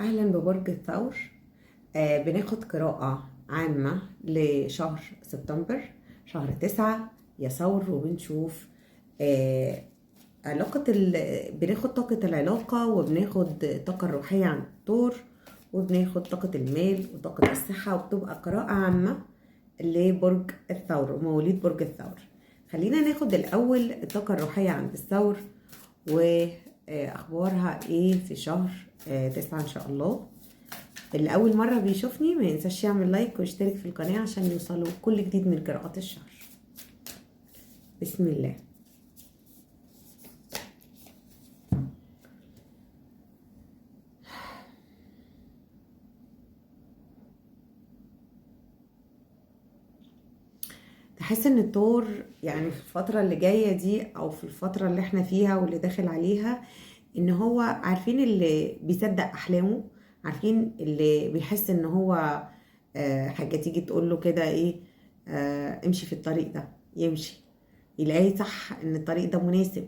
أهلا ببرج الثور. بناخد قراءة عامة لشهر سبتمبر، شهر 9 يا ثور. وبنشوف آه علاقة بناخد طاقة العلاقة، وبناخد الطاقة الروحية عن الثور، وبناخد طاقة المال وطاقة الصحة، وبتبقى قراءة عامة لبرج الثور ومواليد برج الثور. خلينا ناخد الأول الطاقة الروحية عند الثور وأخبارها إيه في شهر 9 إن شاء الله. اللي أول مرة بيشوفني ما ينساش يعمل لايك ويشترك في القناة عشان يوصلوا كل جديد من قراءات الشهر. بسم الله. تحس ان الثور يعني في الفترة اللي جاية دي او في الفترة اللي احنا فيها واللي داخل عليها، ان هو عارفين اللي بيصدق احلامه، عارفين اللي بيحس ان هو حاجة تيجي تقول له كده ايه، امشي في الطريق ده، يمشي يلاقيه صح ان الطريق ده مناسب.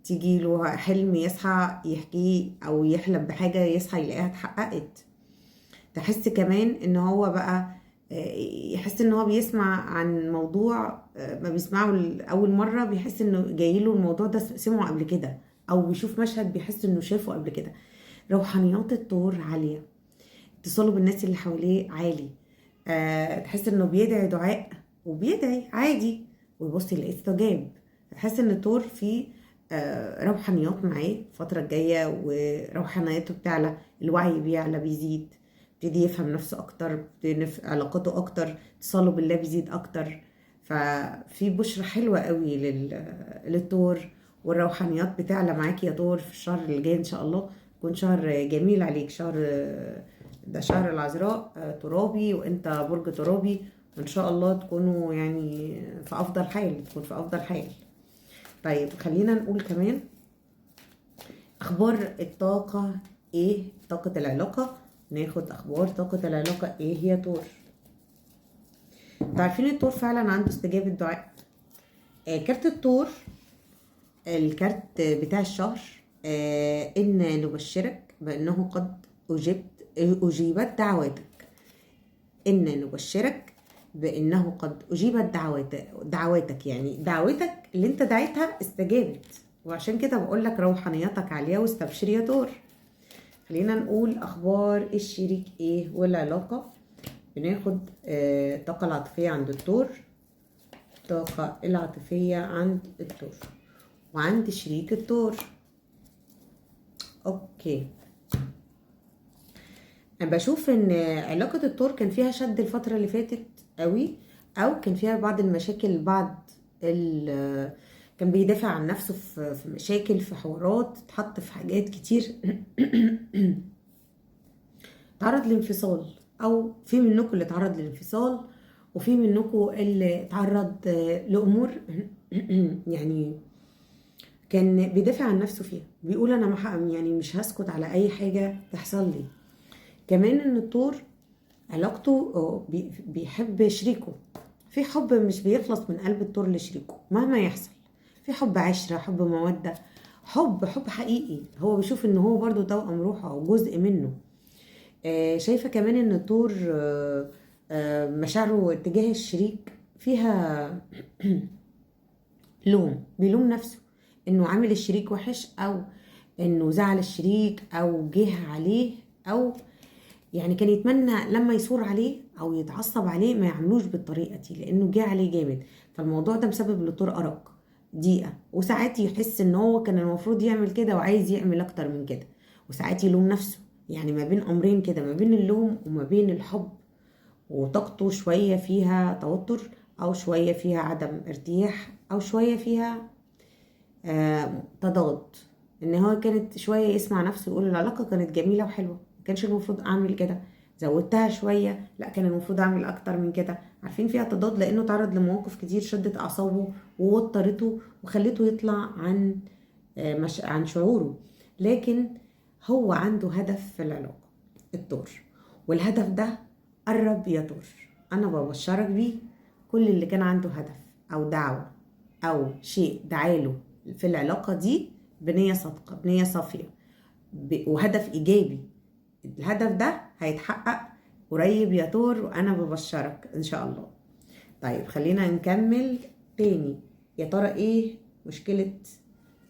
تيجي له حلم يصحى يحكيه او يحلم بحاجة يصحى يلاقيها اتحققت. تحس كمان ان هو بقى يحس ان هو بيسمع عن موضوع ما بيسمعه لأول مرة، بيحس انه جايله الموضوع ده سمعه قبل كده، او بيشوف مشهد بيحس انه شافه قبل كده. روحانيات الطور عالية، اتصاله بالناس اللي حواليه عالي. تحس انه بيدعي دعاء وبيدعي عادي ويبص يلاقيه استجاب. تحس ان الطور فيه روحانيات معاه الفترة الجاية، وروحانياته بتعلى، الوعي بيعلى بيزيد، يبتدي يفهم نفسه اكتر، علاقاته اكتر، اتصاله بالله بيزيد اكتر. ففي بشرة حلوة قوي للطور، والروحانيات بتعلى معاك يا طور في الشهر اللي جاي ان شاء الله. يكون شهر جميل عليك، شهر ده شهر العذراء، ترابي وانت برج ترابي، وان شاء الله تكونوا يعني في افضل حال، تكون في افضل حال. طيب خلينا نقول كمان اخبار الطاقة ايه، طاقة العلاقة. ناخد اخبار طاقة العلاقة ايه هي طور. عارفين الطور فعلا عنده استجابة دعاء. كارت الطور، الكارت بتاع الشهر، ان نبشرك بانه قد اجيبت دعواتك. ان نبشرك بانه قد اجيبت دعواتك، يعني دعوتك اللي انت دعيتها استجابت، وعشان كده بقول لك روحانيتك عاليه واستبشر يا طور. خلينا نقول اخبار الشريك ايه والعلاقه. بناخد الطاقه العاطفيه عند الطور، الطاقه العاطفيه عند الطور وعند شريك الطور. اوكي، انا بشوف ان علاقة الطور كان فيها شد الفترة اللي فاتت قوي، او كان فيها بعض المشاكل، كان بيدافع عن نفسه في مشاكل، في حوارات، اتحط في حاجات كتير. تعرض لانفصال، او في منكم اللي تعرض للانفصال، وفي منكم اللي تعرض لامور يعني كان بيدافع عن نفسه فيها، بيقول انا يعني مش هسكت على اي حاجة تحصل لي. كمان ان الطور علاقته بيحب شريكه، في حب مش بيخلص من قلب الطور لشريكه مهما يحصل. في حب عشرة، حب مودة، حب حقيقي. هو بيشوف ان هو برضو توأم روحه او جزء منه. شايفة كمان ان الطور مشاعره تجاه الشريك فيها لوم، بيلوم نفسه انه عامل الشريك وحش، او انه زعل الشريك، او جه عليه، او يعني كان يتمنى لما يثور عليه او يتعصب عليه ما يعملوش بالطريقه دي، لانه جه عليه جامد. فالموضوع ده مسبب لطور ارق، ضيقه، وساعات يحس ان هو كان المفروض يعمل كده وعايز يعمل اكتر من كده، وساعات يلوم نفسه. يعني ما بين امرين كده، ما بين اللوم وما بين الحب، وطاقته شويه فيها توتر، او شويه فيها عدم ارتياح، او شويه فيها تضاد. ان هو كانت شويه يسمع نفسه يقول العلاقه كانت جميله وحلوه، ما كانش المفروض اعمل كده، زودتها شويه، لا كان المفروض اعمل اكتر من كده. عارفين فيها تضاد، لانه تعرض لمواقف كتير شدت اعصابه ووترته وخلته يطلع عن مش عن شعوره. لكن هو عنده هدف في العلاقه الطور، والهدف ده قرب يا طور. انا ببشرك بيه. كل اللي كان عنده هدف او دعوه او شيء دعاله في العلاقة دي بنية صادقة، بنية صافية، وهدف إيجابي، الهدف ده هيتحقق قريب يا تور، وانا ببشرك ان شاء الله. طيب خلينا نكمل تاني. يا ترى ايه مشكلة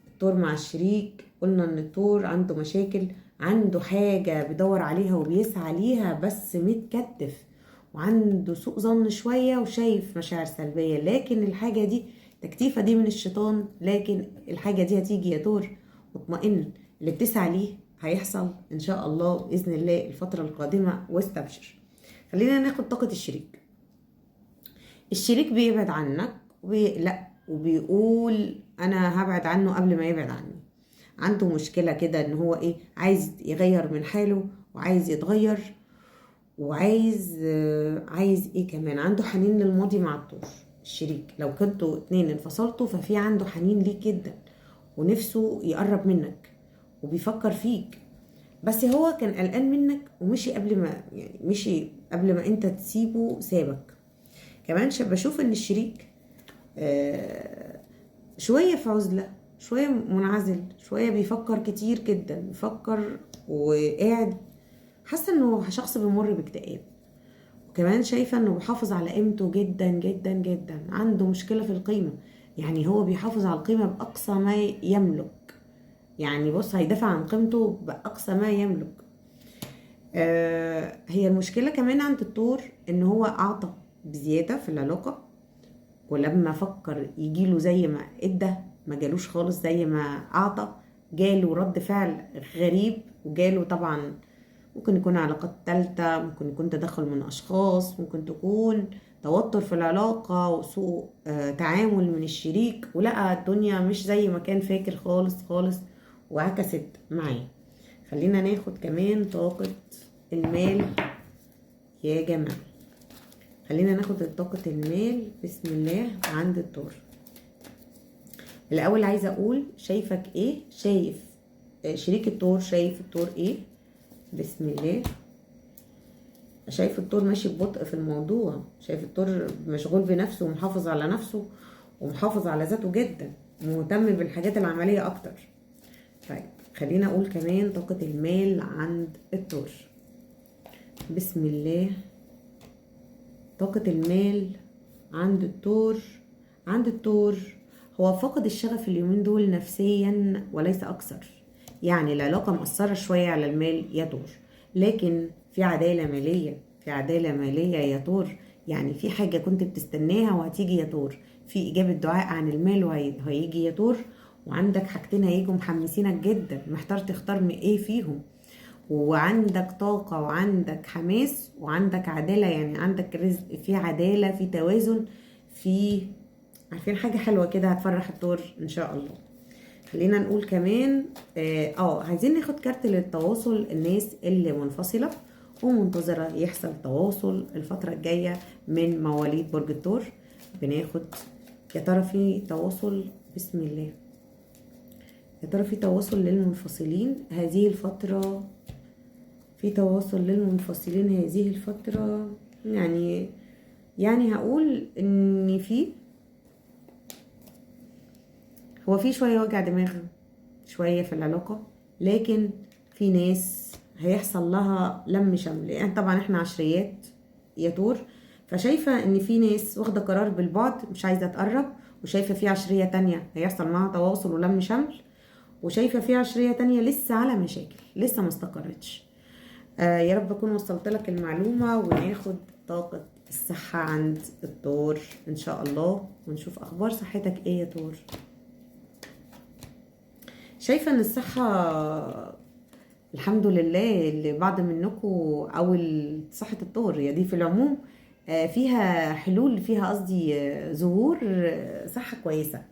التور مع الشريك؟ قلنا ان التور عنده مشاكل، عنده حاجة بيدور عليها وبيسعى ليها بس متكتف، وعنده سوء ظن شوية وشايف مشاعر سلبية، لكن الحاجة دي تكتيفة دي من الشيطان، لكن الحاجة دي هتيجي يا تور. مطمئن، اللي بتسعى ليه هيحصل ان شاء الله بإذن الله الفترة القادمة، واستبشر. خلينا ناخد طاقة الشريك. الشريك بيبعد عنك لا، وبيقول انا هبعد عنه قبل ما يبعد عني. عنده مشكلة كده ان هو ايه، عايز يغير من حاله وعايز يتغير، عايز ايه كمان، عنده حنين للماضي مع الطور. الشريك لو كنتوا اتنين انفصلتوا ففي عنده حنين ليك جدا، ونفسه يقرب منك وبيفكر فيك، بس هو كان قلقان منك ومشي قبل ما مشي قبل ما انت تسيبه، سابك. كمان بشوف ان الشريك شوية في عزلة، شوية منعزل، شوية بيفكر كتير جدا، بيفكر وقاعد حاسة انه شخص بيمر باكتئاب. وكمان شايفة انه بيحافظ على قيمته جدا جدا جدا، عنده مشكلة في القيمة، يعني هو بيحافظ على القيمة بأقصى ما يملك. يعني بص، هيدافع عن قيمته بأقصى ما يملك. هي المشكلة كمان عند الطور ان هو اعطى بزيادة في العلاقة، ولما فكر يجيله زي ما ادى ما جالوش خالص زي ما اعطى، جاله رد فعل غريب. وجاله طبعا ممكن يكون علاقات تالتة، ممكن يكون تدخل من اشخاص، ممكن تكون توتر في العلاقة وسوء تعامل من الشريك، ولقى الدنيا مش زي ما كان فاكر خالص خالص، وعكست معاه. خلينا ناخد كمان طاقة المال يا جماعة. خلينا ناخد طاقة المال بسم الله عند الطور. الأول عايزة أقول شايفك إيه، شايف شريك الطور، شايف الطور إيه بسم الله. شايف الطور ماشي ببطء في الموضوع، شايف الطور مشغول بنفسه ومحافظ على نفسه ومحافظ على ذاته جدا، مهتم بالحاجات العملية أكتر. طيب خلينا أقول كمان طاقة المال عند الطور بسم الله. طاقة المال عند الطور. عند الطور هو فقد الشغف اليومين دول نفسيا وليس أكثر، يعني العلاقة مأثرة شوية على المال يا طور، لكن في عدالة مالية، في عدالة مالية يا طور. يعني في حاجة كنت بتستناها وهتيجي يا طور، في إجابة دعاء عن المال وهيجي يا طور. وعندك حاجتين هيجوا محمسينك جدا، محتار تختار من ايه فيهم، وعندك طاقة وعندك حماس وعندك عدالة، يعني عندك رزق، في عدالة، في توازن، في عارفين حاجة حلوة كده هتفرح الطور ان شاء الله. خلينا نقول كمان عايزين ناخد كارت للتواصل، الناس اللي منفصلة ومنتظرة يحصل تواصل الفترة الجاية من مواليد برج الثور. بناخد يا ترى في تواصل بسم الله، يا ترى في تواصل للمنفصلين هذه الفترة، في تواصل للمنفصلين هذه الفترة. يعني هقول ان هو في شوية وجع دماغ شوية في العلاقة، لكن في ناس هيحصل لها لم شمل. يعني طبعا احنا عشريات يا طور، فشايفة ان في ناس واخدة قرار بالبعد مش عايزة تقرب، وشايفة في عشرية تانية هيحصل معاها تواصل ولم شمل، وشايفة في عشرية تانية لسه على مشاكل لسه ما استقرتش. يا رب اكون وصلت لك المعلومة. وناخد طاقة الصحة عند الطور ان شاء الله، ونشوف اخبار صحتك ايه يا طور. شايفة ان الصحة الحمد لله، اللي بعض منكم او صحة الطور هي دي في العموم فيها حلول، فيها قصدي ظهور صحة كويسة،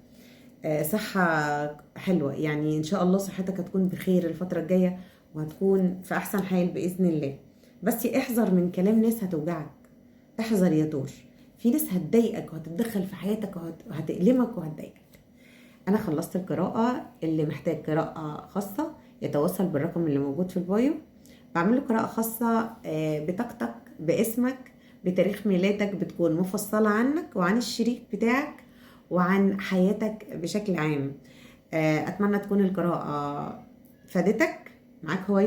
صحة حلوة. يعني ان شاء الله صحتك هتكون بخير الفترة الجاية، وهتكون في احسن حال باذن الله. بس احذر من كلام ناس هتوجعك، احذر يا طور، في ناس هتضايقك وهتتدخل في حياتك وهتألمك وهتضايقك. انا خلصت القراءة، اللي محتاج قراءة خاصة يتواصل بالرقم اللي موجود في البايو، بعمل له قراءة خاصة بطاقتك باسمك بتاريخ ميلادك، بتكون مفصلة عنك وعن الشريك بتاعك وعن حياتك بشكل عام. اتمنى تكون القراءة فادتك. معاك هواية